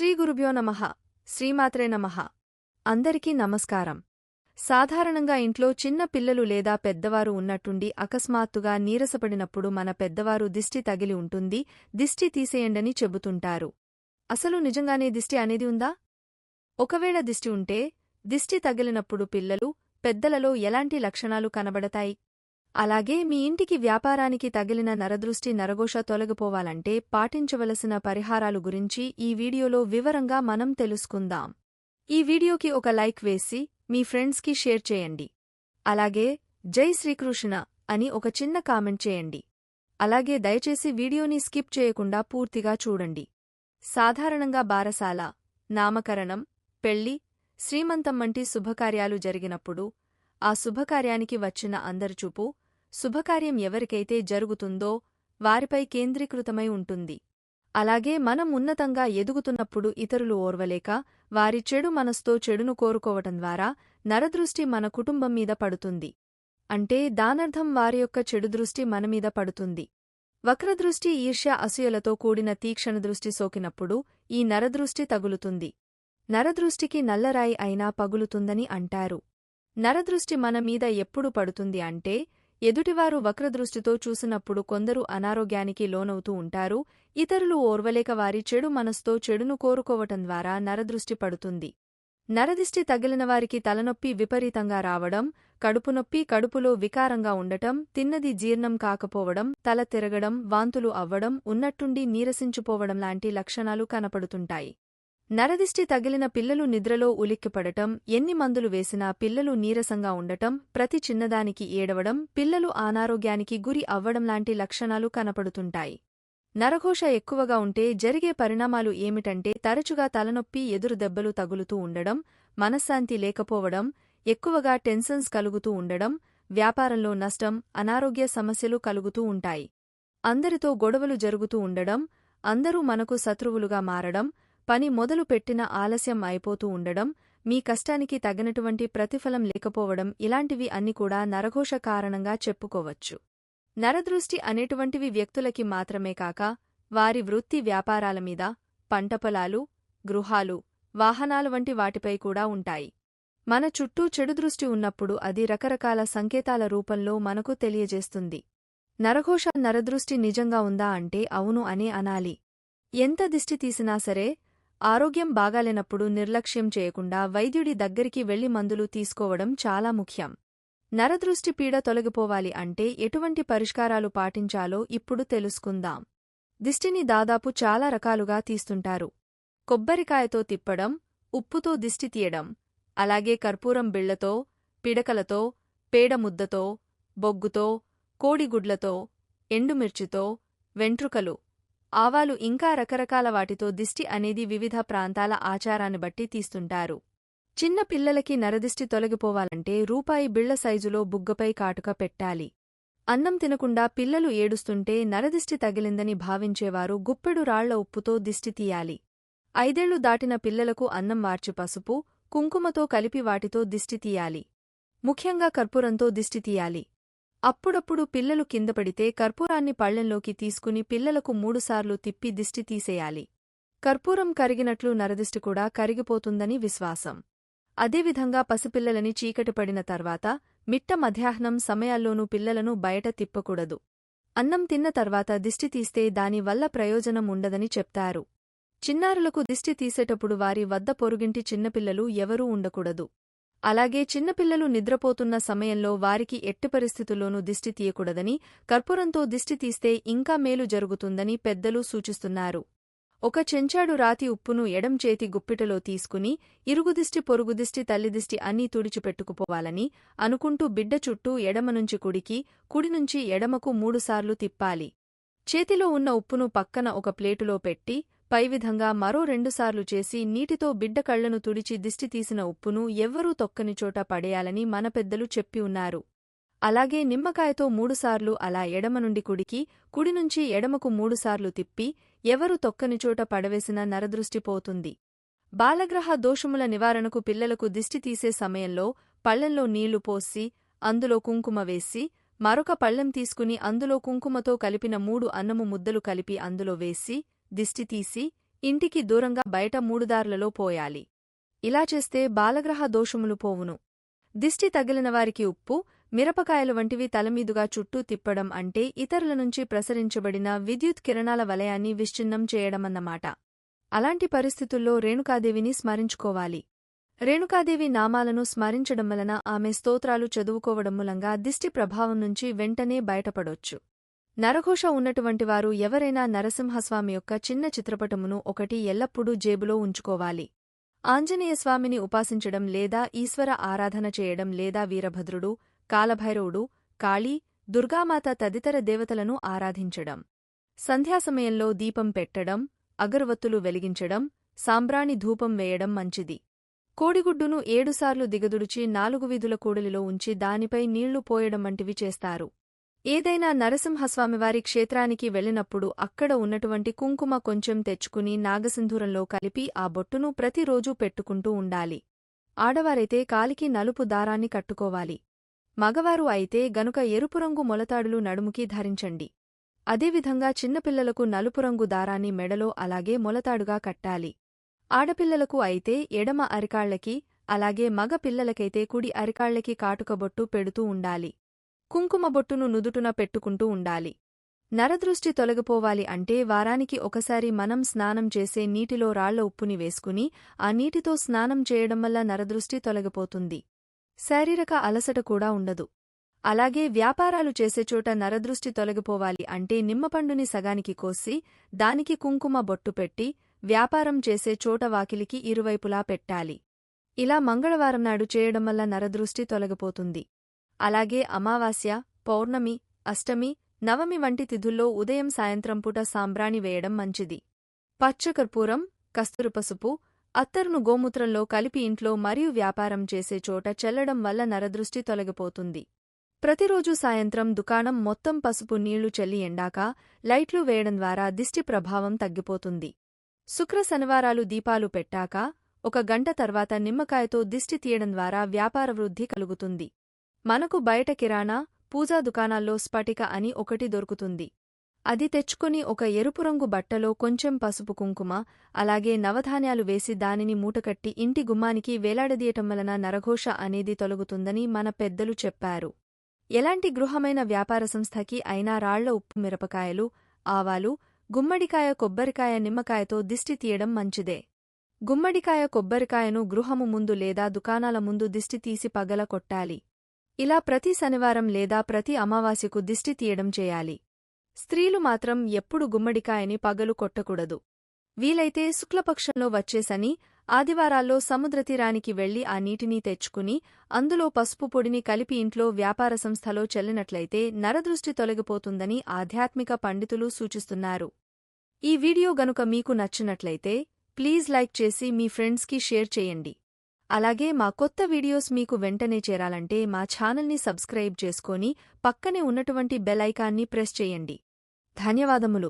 శ్రీ గురుభ్యో నమః. శ్రీమాత్రే నమః. అందరికీ నమస్కారం. సాధారణంగా ఇంట్లో చిన్న పిల్లలు లేదా పెద్దవారు ఉన్నట్టుండి అకస్మాత్తుగా నీరసపడినప్పుడు మన పెద్దవారు దిష్టి తగిలి ఉంటుంది, దిష్టి తీసేయండని చెబుతుంటారు. అసలు నిజంగానే దిష్టి అనేది ఉందా? ఒకవేళ దిష్టి ఉంటే, దిష్టి తగిలినప్పుడు పిల్లలు, పెద్దలలో ఎలాంటి లక్షణాలు కనబడతాయి? అలాగే మీ ఇంటికి వ్యాపారానికి తగిలిన నరదృష్టి నరఘోష తొలగిపోవాలంటే పాటించవలసిన పరిహారాలు గురించి ఈ వీడియోలో వివరంగా మనం తెలుసుకుందాం. ఈ వీడియోకి ఒక లైక్ వేసి మీ ఫ్రెండ్స్కి షేర్ చేయండి. అలాగే జై శ్రీకృష్ణ అని ఒక చిన్న కామెంట్ చేయండి. అలాగే దయచేసి వీడియోని స్కిప్ చేయకుండా పూర్తిగా చూడండి. సాధారణంగా బారసాల, నామకరణం, పెళ్లి, శ్రీమంతం వంటి శుభకార్యాలు జరిగినప్పుడు ఆ శుభకార్యానికి వచ్చిన అందరి చూపు శుభకార్యం ఎవరికైతే జరుగుతుందో వారిపై కేంద్రీకృతమై ఉంటుంది. అలాగే మనం ఉన్నతంగా ఎదుగుతున్నప్పుడు ఇతరులు ఓర్వలేక వారి చెడు మనస్తో చెడును కోరుకోవటం ద్వారా నరదృష్టి మన కుటుంబం మీద పడుతుంది. అంటే దానర్థం వారి యొక్క చెడు దృష్టి మనమీద పడుతుంది. వక్రదృష్టి, ఈర్ష్య, అసూయలతో కూడిన తీక్షణ దృష్టి సోకినప్పుడు ఈ నరదృష్టి తగులుతుంది. నరదృష్టికి నల్లరాయి అయినా పగులుతుందని అంటారు. నరదృష్టి మన మీద ఎప్పుడు పడుతుంది అంటే, ఎదుటివారు వక్రదృష్టితో చూసినప్పుడు కొందరు అనారోగ్యానికి లోనవుతూ ఉంటారు, ఇతరులు ఓర్వలేక వారి చెడు మనస్తో చెడును కోరుకోవటం ద్వారా నరదృష్టి పడుతుంది. నరదిష్టి తగిలినవారికి తలనొప్పి విపరీతంగా రావడం, కడుపునొప్పి, కడుపులో వికారంగా ఉండటం, తిన్నది జీర్ణం కాకపోవడం, తల తిరగడం, వాంతులు అవ్వడం, ఉన్నట్టుండి నీరసించిపోవడం లాంటి లక్షణాలు కనపడుతుంటాయి. నరదిష్టి తగిలిన పిల్లలు నిద్రలో ఉలిక్కిపడటం, ఎన్ని మందులు వేసినా పిల్లలు నీరసంగా ఉండటం, ప్రతి చిన్నదానికి ఏడవడం, పిల్లలు అనారోగ్యానికి గురి అవ్వడంలాంటి లక్షణాలు కనపడుతుంటాయి. నరఘోష ఎక్కువగా ఉంటే జరిగే పరిణామాలు ఏమిటంటే తరచుగా తలనొప్పి, ఎదురు దెబ్బలు తగులుతూ ఉండడం, మనశ్శాంతి లేకపోవడం, ఎక్కువగా టెన్షన్స్ కలుగుతూ ఉండడం, వ్యాపారంలో నష్టం, అనారోగ్య సమస్యలు కలుగుతూ ఉంటాయి. అందరితో గొడవలు జరుగుతూ ఉండడం, అందరూ మనకు శత్రువులుగా మారడం, పని మొదలు పెట్టిన ఆలస్యం అయిపోతూ ఉండడం, మీ కష్టానికి తగినటువంటి ప్రతిఫలం లేకపోవడం, ఇలాంటివి అన్ని కూడా నరఘోష కారణంగా చెప్పుకోవచ్చు. నరదృష్టి అనేటువంటివి వ్యక్తులకి మాత్రమే కాక వారి వృత్తి వ్యాపారాల మీద, పంటపొలాలు, గృహాలు, వాహనాలు వంటి వాటిపై కూడా ఉంటాయి. మన చుట్టూ చెడు దృష్టి ఉన్నప్పుడు అది రకరకాల సంకేతాల రూపంలో మనకు తెలియజేస్తుంది. నరఘోష, నరదృష్టి నిజంగా ఉందా అంటే అవును అనే అనాలి. ఎంత దిష్టి తీసినా సరే ఆరోగ్యం బాగాలేనప్పుడు నిర్లక్ష్యం చేయకుండా వైద్యుడి దగ్గరికి వెళ్లి మందులు తీసుకోవడం చాలా ముఖ్యం. నరదృష్టి పీడ తొలగిపోవాలి అంటే ఎటువంటి పరిష్కారాలు పాటించాలో ఇప్పుడు తెలుసుకుందాం. దిష్టిని దాదాపు చాలా రకాలుగా తీస్తుంటారు. కొబ్బరికాయతో తిప్పడం, ఉప్పుతో దిష్టి తీయడం, అలాగే కర్పూరం బిళ్లతో, పిడకలతో, పేడముద్దతో, బొగ్గుతో, కోడిగుడ్లతో, ఎండుమిర్చితో, వెంట్రుకలు, ఆవాలు ఇంకా రకరకాల వాటితో దిష్టి అనేది వివిధ ప్రాంతాల ఆచారాన్ని బట్టి తీస్తుంటారు. చిన్న పిల్లలకి నరదిష్టి తొలగిపోవాలంటే రూపాయి బిళ్ల సైజులో బుగ్గపై కాటుక పెట్టాలి. అన్నం తినకుండా పిల్లలు ఏడుస్తుంటే నరదిష్టి తగిలిందని భావించేవారు గుప్పెడు రాళ్ల ఉప్పుతో దిష్టి తీయాలి. 5 ఏళ్లు దాటిన పిల్లలకు అన్నం వార్చి పసుపు, కుంకుమతో కలిపి వాటితో దిష్టి తీయాలి. ముఖ్యంగా కర్పూరంతో దిష్టి తీయాలి. అప్పుడప్పుడు పిల్లలు కిందపడితే కర్పూరాన్ని పళ్లెంలోకి తీసుకుని పిల్లలకు 3 సార్లు తిప్పి దిష్టి తీసేయాలి. కర్పూరం కరిగినట్లు నరదిష్టి కూడా కరిగిపోతుందని విశ్వాసం. అదేవిధంగా పసిపిల్లలని చీకటి పడిన తర్వాత మిట్ట మధ్యాహ్నం సమయాల్లోనూ పిల్లలను బయట తిప్పకూడదు. అన్నం తిన్న తర్వాత దిష్టి తీస్తే దానివల్ల ప్రయోజనం ఉండదని చెప్తారు. చిన్నారులకు దిష్టి తీసేటప్పుడు వారి వద్ద పొరుగింటి చిన్నపిల్లలు ఎవరూ ఉండకూడదు. అలాగే చిన్నపిల్లలు నిద్రపోతున్న సమయంలో వారికి ఎట్టి పరిస్థితుల్లోనూ దిష్టి తీయకూడదని, కర్పూరంతో దిష్టి తీస్తే ఇంకా మేలు జరుగుతుందని పెద్దలు సూచిస్తున్నారు. ఒక చెంచాడు రాతి ఉప్పును ఎడం చేతి గుప్పిటలో తీసుకుని ఇరుగుదిష్టి, పొరుగుదిష్టి, తల్లిదిష్టి అన్నీ తుడిచిపెట్టుకుపోవాలని అనుకుంటూ బిడ్డ చుట్టూ ఎడమనుంచి కుడికి, కుడినుంచి ఎడమకు 3 సార్లు తిప్పాలి. చేతిలో ఉన్న ఉప్పును పక్కన ఒక ప్లేటులో పెట్టి పై విధంగా మరో 2 సార్లు చేసి నీటితో బిడ్డ కళ్లను తుడిచి దిష్టి తీసిన ఉప్పును ఎవ్వరూ తొక్కని చోట పడేయాలని మన పెద్దలు చెప్పి ఉన్నారు. అలాగే నిమ్మకాయతో 3 సార్లు అలా ఎడమ నుండి కుడికి, కుడినుంచి ఎడమకు 3 సార్లు తిప్పి ఎవరు తొక్కని చోట పడవేసిన నరదృష్టి పోతుంది. బాలగ్రహ దోషముల నివారణకు పిల్లలకు దిష్టి తీసే సమయంలో పళ్లెంలో నీళ్లు పోసి అందులో కుంకుమ వేసి, మరొక పళ్లెం తీసుకుని అందులో కుంకుమతో కలిపిన 3 అన్నము ముద్దలు కలిపి అందులో వేసి దిష్టి తీసి ఇంటికి దూరంగా బయట 3 దారులలో పోయాలి. ఇలా చేస్తే బాలగ్రహ దోషములు పోవును. దిష్టి తగిలినవారికి ఉప్పు, మిరపకాయలు వంటివి తలమీదుగా చుట్టూ తిప్పడం అంటే ఇతరుల నుంచి ప్రసరించబడిన విద్యుత్ కిరణాల వలయాన్ని విచ్ఛిన్నం చేయడమన్నమాట. అలాంటి పరిస్థితుల్లో రేణుకాదేవిని స్మరించుకోవాలి. రేణుకాదేవి నామాలను స్మరించడం వలన ఆమె స్తోత్రాలు చదువుకోవడం మూలంగా దిష్టి ప్రభావం నుంచి వెంటనే బయటపడొచ్చు. నరఘోష ఉన్నటువంటివారు ఎవరైనా నరసింహస్వామి యొక్క చిన్న చిత్రపటమును ఒకటి ఎల్లప్పుడూ జేబులో ఉంచుకోవాలి. ఆంజనేయస్వామిని ఉపాసించడం లేదా ఈశ్వర ఆరాధన చేయడం లేదా వీరభద్రుడు, కాలభైరవుడు, కాళీ, దుర్గామాత తదితర దేవతలను ఆరాధించడం. సంధ్యాసమయంలో దీపం పెట్టడం, అగరవత్తులు వెలిగించడం, సాంబ్రాణి ధూపం వేయడం మంచిది. కోడిగుడ్డును 7 సార్లు దిగదుడిచి 4 వీధుల కూడలిలో ఉంచి దానిపై నీళ్లు పోయడం వంటివి చేస్తారు. ఏదైనా నరసింహస్వామివారి క్షేత్రానికి వెళ్ళినప్పుడు అక్కడ ఉన్నటువంటి కుంకుమ కొంచెం తెచ్చుకుని నాగసింధూరంలో కలిపి ఆ బొట్టును ప్రతిరోజూ పెట్టుకుంటూ ఉండాలి. ఆడవారైతే కాలికి నలుపు దారాన్ని కట్టుకోవాలి. మగవారు అయితే గనుక ఎరుపురంగు మొలతాడులు నడుముకి ధరించండి. అదేవిధంగా చిన్నపిల్లలకు నలుపురంగు దారాన్ని మెడలో అలాగే మొలతాడుగా కట్టాలి. ఆడపిల్లలకు అయితే ఎడమ అరికాళ్లకి, అలాగే మగ పిల్లలకైతే కుడి అరికాళ్లకి కాటుకబొట్టు పెడుతూ ఉండాలి. కుంకుమబొట్టును నుదుటున పెట్టుకుంటూ ఉండాలి. నరదృష్టి తొలగిపోవాలి అంటే వారానికి ఒకసారి మనం స్నానం చేసే నీటిలో రాళ్ల ఉప్పుని వేసుకుని ఆ నీటితో స్నానం చేయడం వల్ల నరదృష్టి తొలగిపోతుంది. శారీరక అలసట కూడా ఉండదు. అలాగే వ్యాపారాలు చేసేచోట నరదృష్టి తొలగిపోవాలి అంటే నిమ్మపండుని సగానికి కోసి దానికి కుంకుమ బొట్టు పెట్టి వ్యాపారం చేసే చోట వాకిలికి ఇరువైపులా పెట్టాలి. ఇలా మంగళవారం నాడు చేయడం వల్ల నరదృష్టి తొలగిపోతుంది. అలాగే అమావాస్య, పౌర్ణమి, అష్టమి, నవమి వంటి తిథుల్లో ఉదయం సాయంత్రం పూట సాంబ్రాణి వేయడం మంచిది. పచ్చకర్పూరం, కస్తూరి పసుపు, అత్తరును గోమూత్రంలో కలిపి ఇంట్లో మరియు వ్యాపారం చేసే చోట చల్లడం వల్ల నరదృష్టి తొలగిపోతుంది. ప్రతిరోజూ సాయంత్రం దుకాణం మొత్తం పసుపు నీళ్లు చల్లి ఎండాక లైట్లు వేయడం ద్వారా దిష్టి ప్రభావం తగ్గిపోతుంది. శుక్ర శనివారాలు దీపాలు పెట్టాక 1 గంట తర్వాత నిమ్మకాయతో దిష్టి తీయడం ద్వారా వ్యాపార వృద్ధి కలుగుతుంది. మనకు బయట కిరాణా, పూజా దుకాణాల్లో స్ఫటిక అని ఒకటి దొరుకుతుంది. అది తెచ్చుకుని ఒక ఎరుపురంగు బట్టలో కొంచెం పసుపు కుంకుమ, అలాగే నవధాన్యాలు వేసి దానిని మూటకట్టి ఇంటి గుమ్మానికి వేలాడదీయటం వలన నరఘోష అనేది తొలగుతుందని మన పెద్దలు చెప్పారు. ఎలాంటి గృహమైన వ్యాపార సంస్థకి అయినా రాళ్ల ఉప్పు, మిరపకాయలు, ఆవాలు, గుమ్మడికాయ, కొబ్బరికాయ, నిమ్మకాయతో దిష్టి తీయడం మంచిదే. గుమ్మడికాయ, కొబ్బరికాయను గృహము ముందు లేదా దుకాణాల ముందు దిష్టి తీసి పగల కొట్టాలి. ఇలా ప్రతి శనివారం లేదా ప్రతి అమావాస్యకు దిష్టి తీయడం చేయాలి. స్త్రీలు మాత్రం ఎప్పుడు గుమ్మడికాయని పగలు కొట్టకూడదు. వీలైతే శుక్లపక్షంలో వచ్చే శని, ఆదివారాల్లో సముద్రతీరానికి వెళ్లి ఆ నీటిని తెచ్చుకుని అందులో పసుపు పొడిని కలిపి ఇంట్లో వ్యాపార సంస్థలో చల్లినట్లయితే నరదృష్టి తొలగిపోతుందని ఆధ్యాత్మిక పండితులు సూచిస్తున్నారు. ఈ వీడియో గనుక మీకు నచ్చినట్లయితే ప్లీజ్ లైక్ చేసి మీ ఫ్రెండ్స్కి షేర్ చేయండి. అలాగే మా కొత్త వీడియోస్ మీకు వెంటనే చేరాలంటే మా ఛానల్ని సబ్స్క్రైబ్ చేసుకొని పక్కనే ఉన్నటువంటి బెల్ ఐకాన్ని ప్రెస్ చేయండి. ధన్యవాదములు.